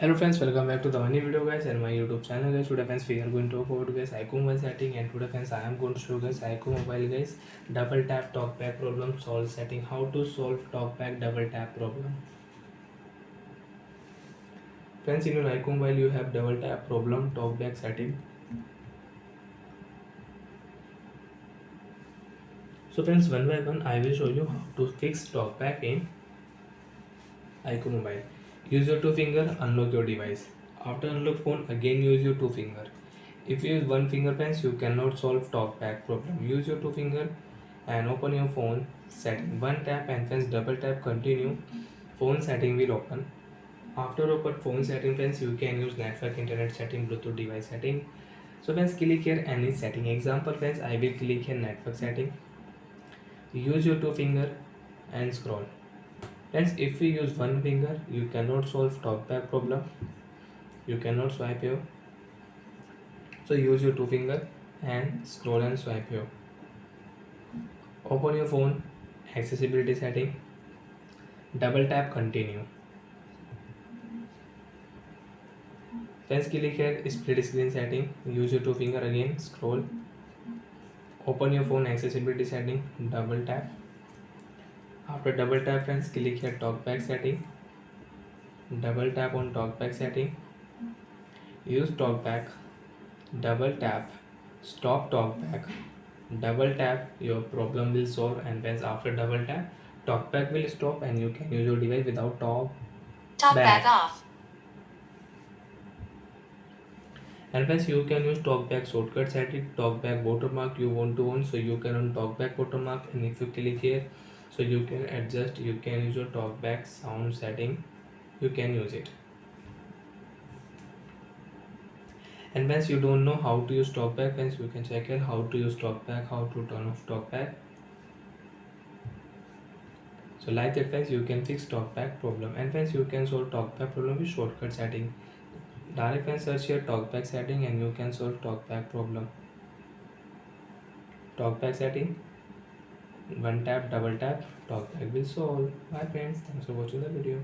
Hello friends, welcome back to the new video guys and my YouTube channel guys. Today friends we are going to talk about guys iqoo mobile setting, and today friends I am going to show guys iqoo mobile guys double tap talkback problem solve setting. How to solve talkback double tap problem. Friends, in your iqoo mobile you have double tap problem talkback setting. So friends, one by one I will show you how to fix talkback in iqoo mobile. Use your two finger, unlock your device. After unlock phone, again use your two finger. If you use one finger friends, you cannot solve talkback problem. Use your two finger and open your phone setting. One tap and friends double tap continue. Phone setting will open. After open phone setting friends, you can use network, internet setting, Bluetooth device setting. So friends, click here any setting. Example friends, I will click here network setting. Use your two finger and scroll. Friends, if you use one finger, you cannot solve talkback problem. You cannot swipe here. So use your two finger and scroll and swipe here. Open your phone, accessibility setting, double tap continue. Then click here split screen setting. Use your two finger again, scroll. Open your phone accessibility setting, double tap. After double tap friends, click here talkback setting. Double tap on talkback setting. Use talkback, double tap, stop talkback, double tap, your problem will solve, and friends after double tap talkback will stop and you can use your device without talkback Off. And friends, you can use talkback shortcut setting, talkback watermark you want to on, so you can on talkback watermark, and if you click here, so you can adjust, you can use your talkback sound setting, you can use it. And once you don't know how to use talkback, friends, you can check here how to use talkback, how to turn off talkback. So like that friends, you can fix talkback problem, and friends you can solve talkback problem with shortcut setting. Direct friends search here talkback setting and you can solve talkback problem. Talkback setting, one tap, double tap, talkback will solve. Bye friends, thanks for watching the video.